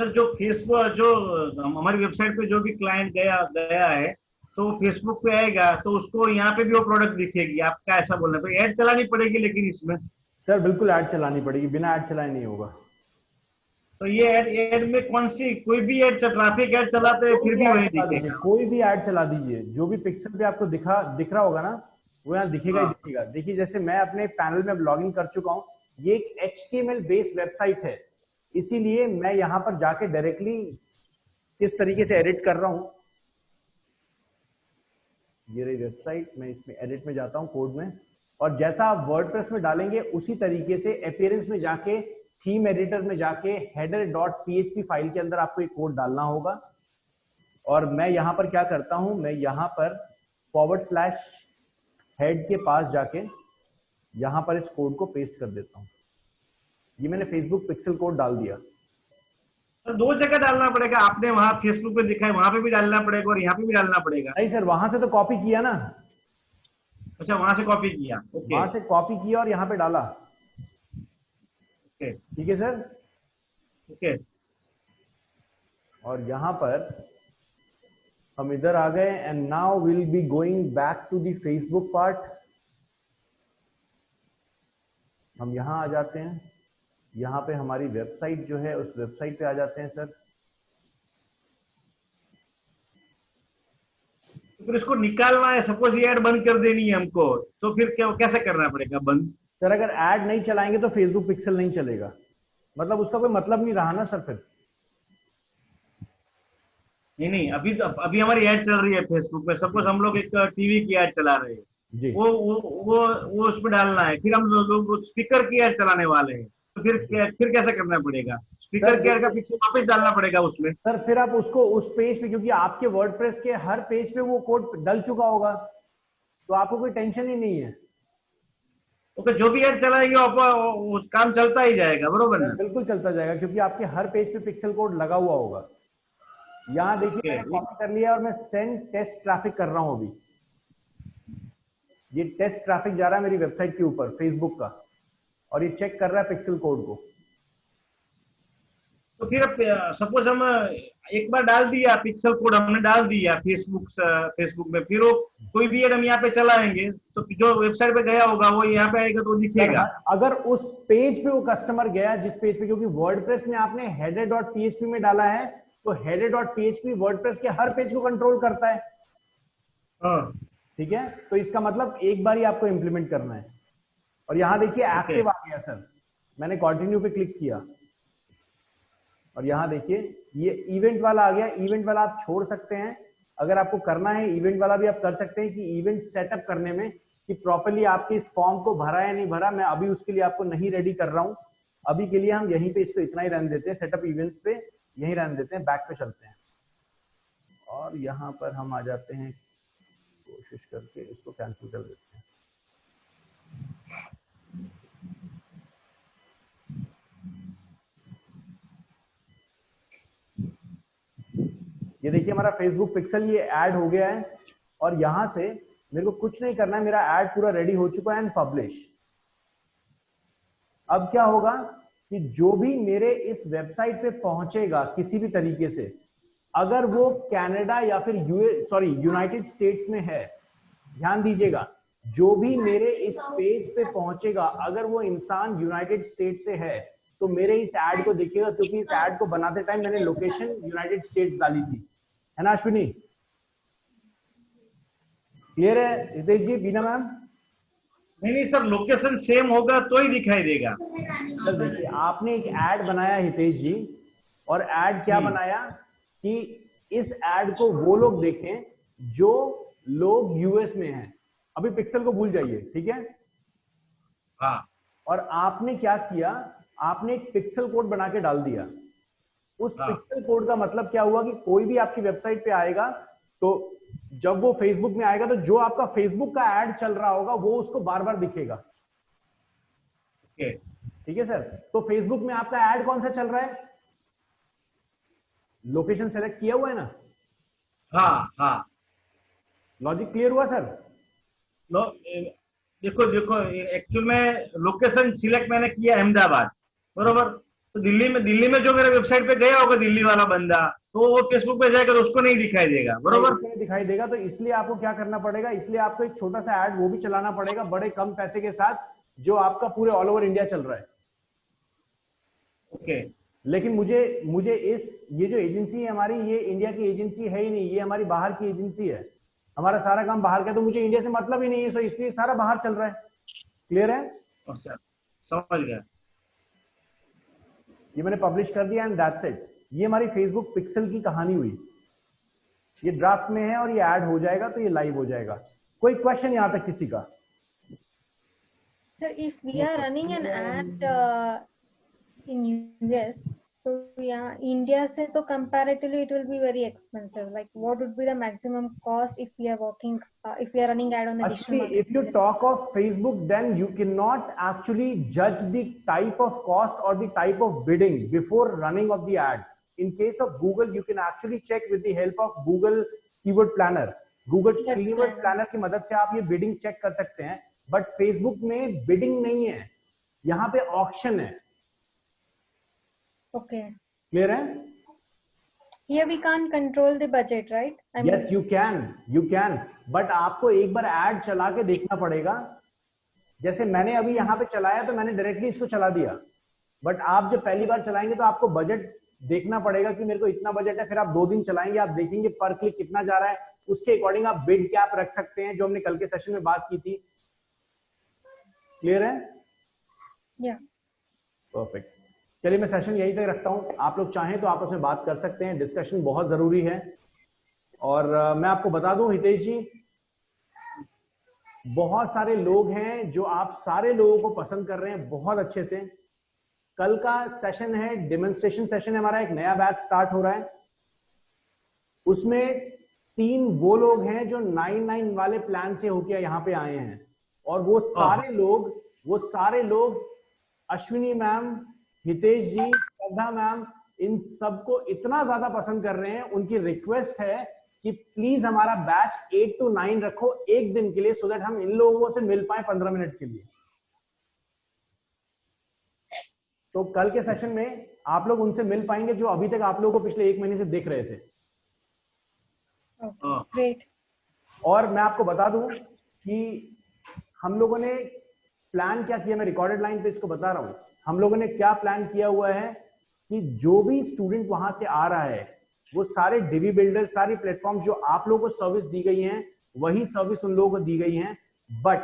सर जो फेसबुक जो हमारी वेबसाइट पे जो भी क्लाइंट गया गया है तो फेसबुक पे आएगा तो उसको यहाँ पे भी वो प्रोडक्ट दिखेगी, आपका ऐसा बोलना है? तो ऐड चलानी पड़ेगी लेकिन इसमें? सर बिल्कुल ऐड चलानी पड़ेगी, बिना ऐड चलाए नहीं होगा। तो ये ऐड में कौन सी, कोई भी ऐड, ट्रैफिक ऐड चलाते हैं फिर भी वही दिखेगा? कोई भी ऐड चला दीजिए, जो भी पिक्सल पे आपको दिख रहा होगा ना, वो यहाँ दिखेगा ही हाँ। दिखेगा। देखिए जैसे मैं अपने पैनल में लॉगिन कर चुका हूँ, ये एक HTML बेस्ड वेबसाइट है, इसीलिए मैं यहाँ पर जाके डायरेक्टली किस तरीके से एडिट कर रहा हूँ, ये रही वेबसाइट, मैं इसमें एडिट में जाता हूँ कोड में, और जैसा आप वर्डप्रेस में डालेंगे उसी तरीके से अपीयरेंस में जाके, थीम एडिटर में जाके header.php फाइल के अंदर आपको एक कोड डालना होगा। और मैं यहां पर क्या करता हूं, मैं यहां पर /head के पास जाके यहां पर इस कोड को पेस्ट कर देता हूं। ये मैंने फेसबुक पिक्सल कोड डाल दिया। तो दो जगह डालना पड़ेगा? आपने वहां फेसबुक पे दिखा है वहां पे भी डालना पड़ेगा और यहाँ पे भी डालना पड़ेगा? नहीं सर, वहां से तो कॉपी किया ना। अच्छा, वहां से कॉपी किया, ओके। वहां से कॉपी किया और यहाँ पे डाला। ओके। ठीक है सर। ओके। और यहाँ पर हम इधर आ गए, and now will be going back to the Facebook part. हम यहाँ आ जाते हैं, यहाँ पे हमारी वेबसाइट जो है उस वेबसाइट पे आ जाते हैं सर। तो फिर इसको निकालना है, सपोज ये ऐड बंद कर देनी है हमको, तो फिर क्या, कैसे करना पड़ेगा बंद? सर अगर ऐड नहीं चलाएंगे तो फेसबुक पिक्सल नहीं चलेगा, मतलब उसका कोई मतलब नहीं रहा ना सर फिर। नहीं नहीं, अभी हमारी ऐड चल रही है फेसबुक पे, सपोज हम लोग एक टीवी की ऐड चला रहे हैं, जी वो उसमें डालना है, फिर हम लोग स्पीकर की ऐड चलाने वाले हैं, तो फिर कैसे करना पड़ेगा? स्पीकर की ऐड का पिक्सल वापस डालना पड़ेगा उसमें? सर फिर आप उसको उस पेज पे, क्योंकि आपके वर्डप्रेस के हर पेज पे वो कोड डल चुका होगा, तो आपको कोई टेंशन ही नहीं है। ओके, जो भी ऐड चलाएगी वो काम चलता ही जाएगा, बरोबर ना? बिल्कुल चलता जाएगा, क्योंकि आपके हर पेज पे पिक्सल कोड लगा हुआ होगा। यहाँ देखिए मैंने कॉपी कर लिया और मैं सेंड टेस्ट ट्रैफिक कर रहा हूँ अभी। ये टेस्ट ट्रैफिक जा रहा है मेरी वेबसाइट के ऊपर फेसबुक का, और ये चेक कर रहा है पिक्सल कोड को। तो फिर सपोज हम एक बार डाल दिया पिक्सल कोड, हमने डाल दिया फेसबुक में, फिर वो कोई भी एड हम यहाँ पे चलाएंगे तो जो वेबसाइट पे गया होगा वो यहाँ पे आएगा तो दिखेगा। अगर उस पेज पे वो कस्टमर गया जिस पेज पे, क्योंकि वर्डप्रेस में आपने header.php में डाला है, तो header.php वर्डप्रेस के हर पेज को कंट्रोल करता है। ठीक है, तो इसका मतलब एक बार ही आपको इंप्लीमेंट करना है। और यहां देखिए एक्टिव आ गया सर, मैंने कंटिन्यू पे क्लिक किया और यहां देखिए ये इवेंट वाला आ गया। इवेंट वाला आप छोड़ सकते हैं, अगर आपको करना है इवेंट वाला भी आप कर सकते हैं कि इवेंट सेटअप करने में कि प्रॉपर्ली आपके इस फॉर्म को भरा या नहीं भरा, मैं अभी उसके लिए आपको नहीं रेडी कर रहा हूं। अभी के लिए हम यहीं पे इसको इतना ही रहने देते हैं, सेटअप इवेंट्स पे यहीं रहने देते हैं, बैक पे चलते हैं और यहां पर हम आ जाते हैं, कोशिश करके इसको कैंसिल कर देते हैं। ये देखिए हमारा फेसबुक पिक्सल ये ऐड हो गया है और यहां से मेरे को कुछ नहीं करना है, मेरा ऐड पूरा रेडी हो चुका है एंड पब्लिश। अब क्या होगा कि जो भी मेरे इस वेबसाइट पे पहुंचेगा किसी भी तरीके से, अगर वो कनाडा या फिर यूनाइटेड स्टेट्स में है, ध्यान दीजिएगा, जो भी मेरे इस पेज पे पहुंचेगा अगर वो इंसान यूनाइटेड स्टेट्स से है तो मेरे इस ऐड को देखेगा, क्योंकि इस ऐड को बनाते टाइम मैंने लोकेशन यूनाइटेड स्टेट्स डाली थी, है ना अश्विनी? क्लियर है हितेश जी, बीना मैम? नहीं सर, लोकेशन सेम होगा तो ही दिखाई देगा। सर देखिए आपने एक ऐड बनाया हितेश जी, और ऐड क्या बनाया कि इस ऐड को वो लोग देखें जो लोग यूएस में हैं। अभी पिक्सल को भूल जाइए, ठीक है? हाँ। और आपने क्या किया, आपने एक पिक्सल कोड बना के डाल दिया। उस पिक्सल कोड का मतलब क्या हुआ कि कोई भी आपकी वेबसाइट पे आएगा तो जब वो फेसबुक में आएगा तो जो आपका फेसबुक का ऐड चल रहा होगा वो उसको बार बार दिखेगा। ठीक है सर? तो फेसबुक में आपका ऐड कौन सा चल रहा है? लोकेशन सेलेक्ट किया हुआ है ना? हाँ हाँ। लॉजिक क्लियर हुआ सर? देखो एक्चुअल में लोकेशन सिलेक्ट मैंने किया अहमदाबाद, बरोबर? तो दिल्ली में जो मेरे वेबसाइट पे गया होगा दिल्ली वाला बंदा, तो वो फेसबुक पे जाएगा तो उसको नहीं दिखाई देगा, बरोबर? नहीं दिखाई देगा। तो इसलिए आपको क्या करना पड़ेगा, इसलिए आपको एक छोटा सा ऐड वो भी चलाना पड़ेगा बड़े कम पैसे के साथ, जो आपका पूरे ऑल ओवर इंडिया चल रहा है। ओके। लेकिन मुझे ये जो एजेंसी है हमारी, ये इंडिया की एजेंसी है ही नहीं, ये हमारी बाहर की एजेंसी है, हमारा सारा काम बाहर का, तो मुझे इंडिया से मतलब ही नहीं है, सो इसलिए सारा बाहर चल रहा है। क्लियर है? अच्छा, समझ गया। ये मैंने पब्लिश कर दिया एंड दैट्स इट। ये हमारी फेसबुक पिक्सल की कहानी हुई, ये ड्राफ्ट में है और ये ऐड हो जाएगा तो ये लाइव हो जाएगा। कोई क्वेश्चन यहां तक किसी का? Sir, if we are running an ad in US, so yeah, India se to comparatively it will be very expensive. Like, what would be the maximum cost if we are working, if we are running ad on the digital market? If you talk of Facebook, then you cannot actually judge the type of cost or the type of bidding before running of the ads. In case of Google, you can actually check with the help of Google Keyword Planner. Google Keyword Planner की मदद से आप ये bidding check कर सकते हैं, बट फेसबुक में बिडिंग नहीं है, यहां पे ऑक्शन है। ओके, क्लियर है? Here we can't control the budget, right? Yes, you can, but आपको एक बार ऐड चला के देखना पड़ेगा। जैसे मैंने अभी यहाँ पे चलाया तो मैंने डायरेक्टली इसको चला दिया, बट आप जब पहली बार चलाएंगे तो आपको बजट देखना पड़ेगा कि मेरे को इतना बजट है, फिर आप 2 दिन चलाएंगे, आप देखेंगे पर क्लिक कितना जा रहा है, उसके अकॉर्डिंग आप बिड कैप रख सकते हैं, जो हमने कल के सेशन में बात की थी। क्लियर है? या परफेक्ट। चलिए मैं सेशन यहीं तक रखता हूं, आप लोग चाहें तो आपस में बात कर सकते हैं, डिस्कशन बहुत जरूरी है। और मैं आपको बता दूं हितेश जी, बहुत सारे लोग हैं जो आप सारे लोगों को पसंद कर रहे हैं बहुत अच्छे से। कल का सेशन है डेमोन्स्ट्रेशन सेशन है हमारा, एक नया बैच स्टार्ट हो रहा है, उसमें 3 वो लोग हैं जो 99 वाले प्लान से होके यहाँ पे आए हैं, और वो सारे लोग अश्विनी मैम, हितेश जी, श्रद्धा मैम, इन सबको इतना ज्यादा पसंद कर रहे हैं, उनकी रिक्वेस्ट है कि प्लीज हमारा बैच 8 to 9 रखो एक दिन के लिए, सो दैट हम इन लोगों से मिल पाए 15 मिनट के लिए। तो कल के सेशन में आप लोग उनसे मिल पाएंगे जो अभी तक आप लोगों को पिछले 1 महीने से देख रहे थे। ग्रेट। और मैं आपको बता दूं कि हम लोगों ने प्लान क्या किया, मैं रिकॉर्डेड लाइन पे इसको बता रहा हूं। हम लोगों ने क्या प्लान किया हुआ है कि जो भी स्टूडेंट वहां से आ रहा है वो सारे डिवी बिल्डर, सारी प्लेटफॉर्म जो आप लोगों को सर्विस दी गई हैं वही सर्विस उन लोगों को दी गई हैं। बट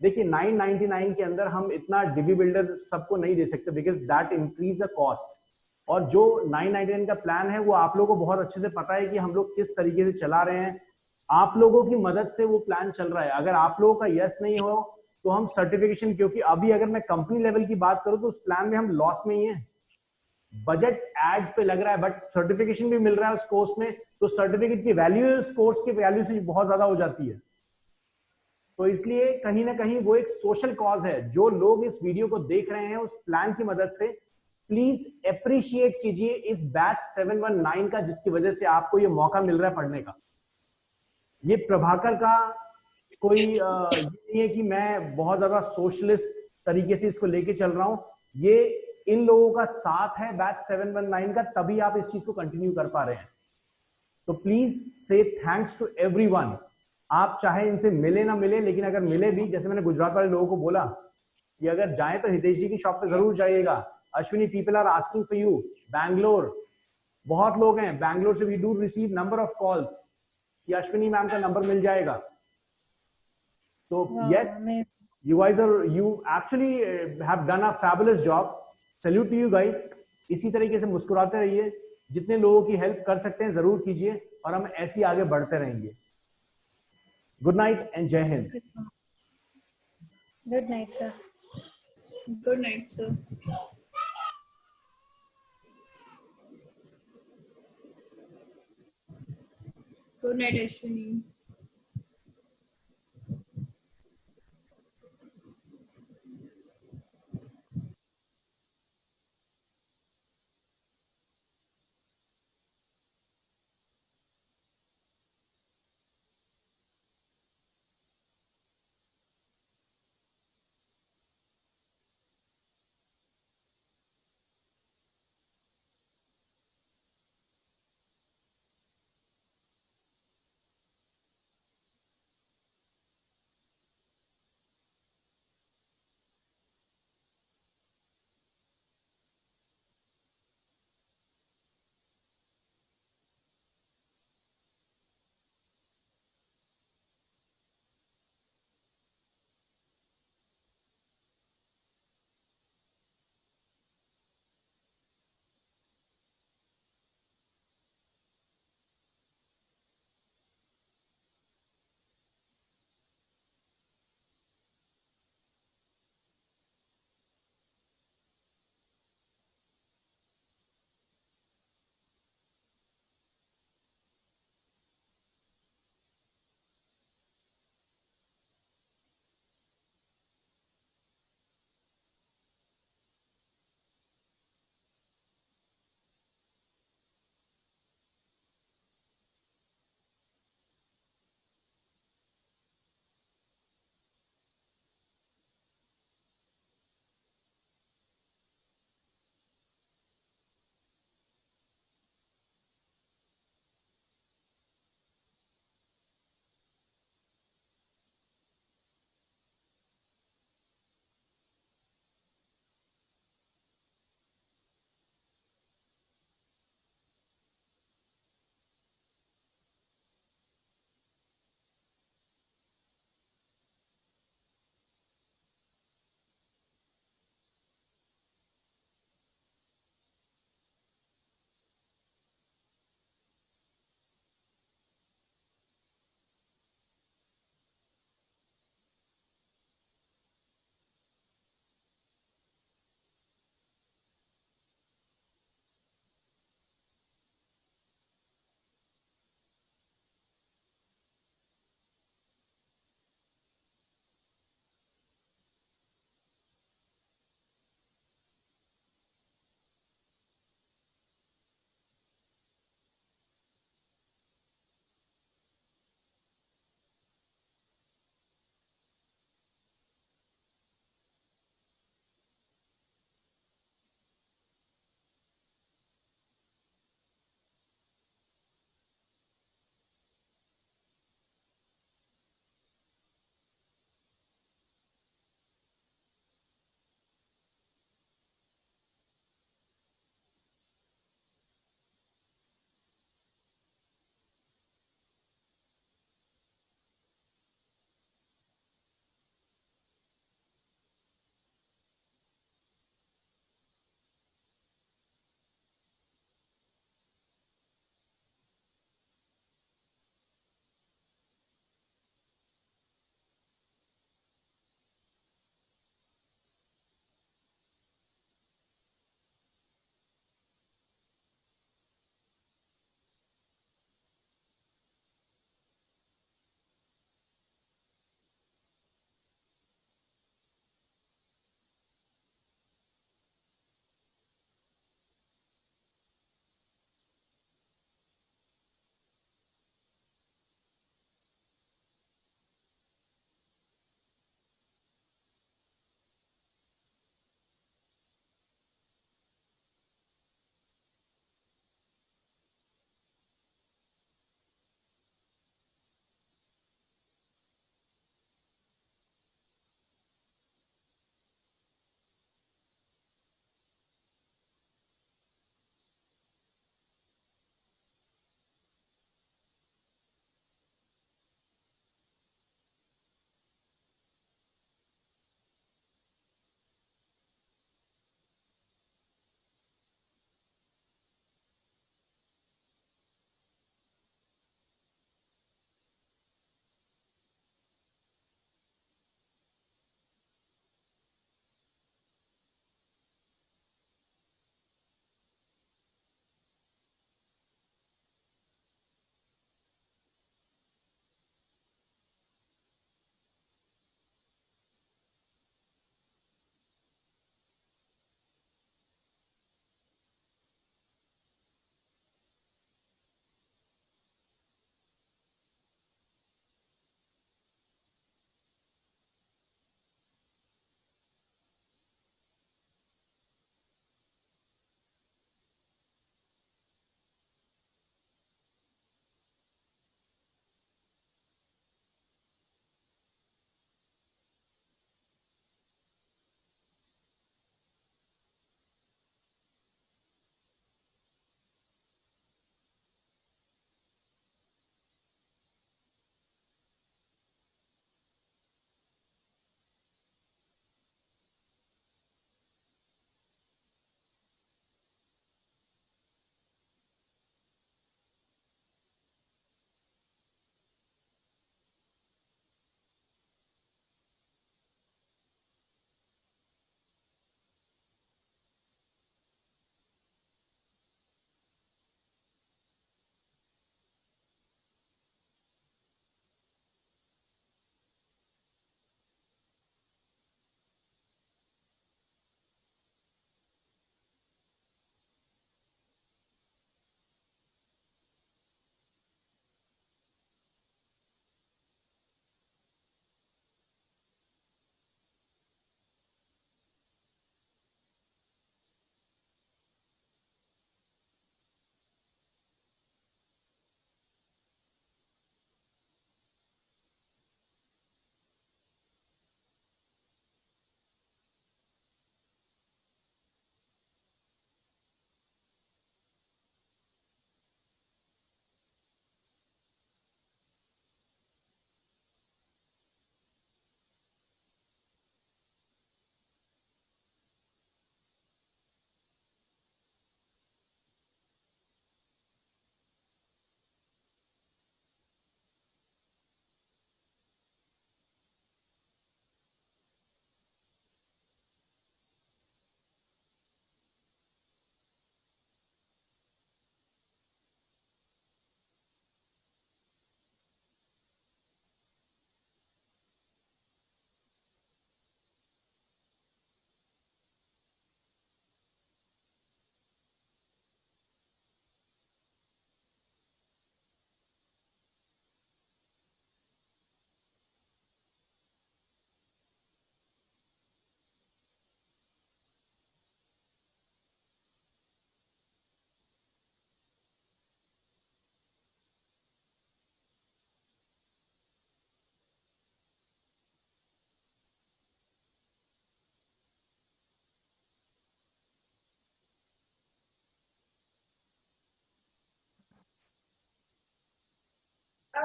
देखिए 999 के अंदर हम इतना डिवी बिल्डर सबको नहीं दे सकते because that increase a cost. और जो 999 का प्लान है वो आप लोगों को बहुत अच्छे से पता है कि हम लोग किस तरीके से चला रहे हैं। आप लोगों की मदद से वो प्लान चल रहा है। अगर आप लोगों का यस नहीं हो तो हम सर्टिफिकेशन, क्योंकि अभी अगर मैं कंपनी लेवल की बात करूं तो उस प्लान में हम लॉस में ही है। बजट एड्स पे लग रहा है बट सर्टिफिकेशन भी मिल रहा है उस कोर्स में, तो सर्टिफिकेट की वैल्यू उस कोर्स की वैल्यू से बहुत ज्यादा हो जाती है। तो इसलिए कहीं ना कहीं वो एक सोशल कॉज है। जो लोग इस वीडियो को देख रहे हैं उस प्लान की मदद से प्लीज अप्रिशिएट कीजिए इस बैच 719 का, जिसकी वजह से आपको ये मौका मिल रहा है पढ़ने का। ये प्रभाकर का कोई ये नहीं है कि मैं बहुत ज्यादा सोशलिस्ट तरीके से इसको लेके चल रहा हूं। ये इन लोगों का साथ है बैच 719 का, तभी आप इस चीज को कंटिन्यू कर पा रहे हैं। तो प्लीज से थैंक्स टू एवरीवन। आप चाहे इनसे मिले ना मिले, लेकिन अगर मिले भी, जैसे मैंने गुजरात वाले लोगों को बोला कि अगर जाए तो हितेश जी की शॉप पे जरूर जाइएगा। Ashwini, people are asking for you. Bangalore बहुत लोग हैं, बैंगलोर से we do receive number of calls कि अश्विनी मैम का नंबर मिल जाएगा। तो yes, you guys are, you actually have done a fabulous job. Salute to you guys. इसी तरीके से मुस्कुराते रहिए, जितने लोगों की हेल्प कर सकते हैं जरूर कीजिए और हम ऐसे ही आगे बढ़ते रहेंगे। गुड नाइट एंड जय Hind. Good night sir. Good night sir. Good night Ashwini.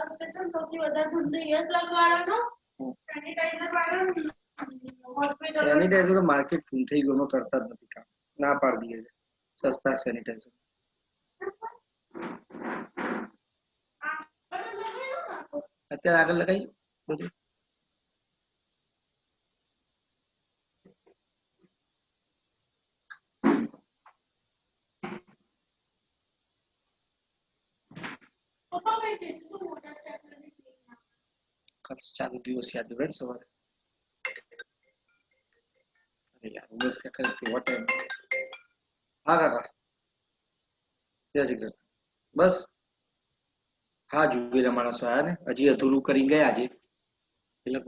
સૌથી વધારે ધંધો યસ લગવાળો સેનિટાઈઝર વાળો સેનિટાઈઝર તો માર્કેટ ફૂલ થઈ ગયો, કરતા જ નથી કામ, ના પાડી દે છે સસ્તા સેનિટાઈઝર. અત્યારે આગળ લગાવી બધું. ચાલુ દિવસ યાદ રહે સવારે. અરે યાર ઉમેશ કાકા કેવો ટાઈમ. હા કાકા જય શ્રી કૃષ્ણ. બસ હા જુબેરા માણસો આયા ને, હજી અધૂરું કરી ગયા આજે. એટલે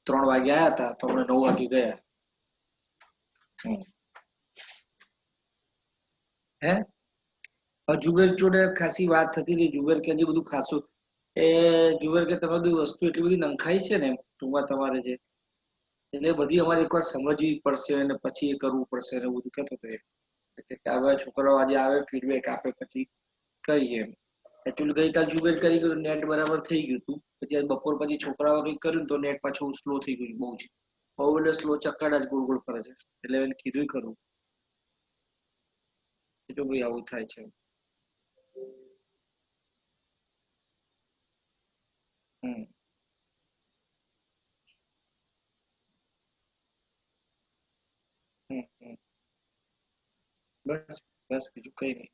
3 વાગે આયા હતા તો હમણાં 9 વાગે ગયા. હે જુબેર જોડે ખાસી વાત થતી હતી. જુબેર કે હજી બધું ખાસું એ જુબેર કે તમે બધી વસ્તુ એટલી બધી નંખાઈ છે ને ટૂંકમાં તમારે જે, એટલે બધી અમારે એકવાર સમજવી પડશે અને પછી એ કરવું પડશે ને બધું કહેતો હતો. હવે છોકરાઓ આજે આવે ફીડબેક આપે પછી કરીએ એમ. એકચ્યુઅલી ગઈકાલ જુબેર કરી ગયું, નેટ બરાબર થઈ ગયું હતું. પછી બપોર પછી છોકરાઓ કંઈક કર્યું તો નેટ પાછું સ્લો થઈ ગયું. બહુ જ બહુ એટલે સ્લો, ચક્કર જ ગોળ ગોળ ફરે છે. એટલે એને કીધું ખરું જો ભાઈ આવું થાય છે. બસ બસ બીજું કઈ નહીં.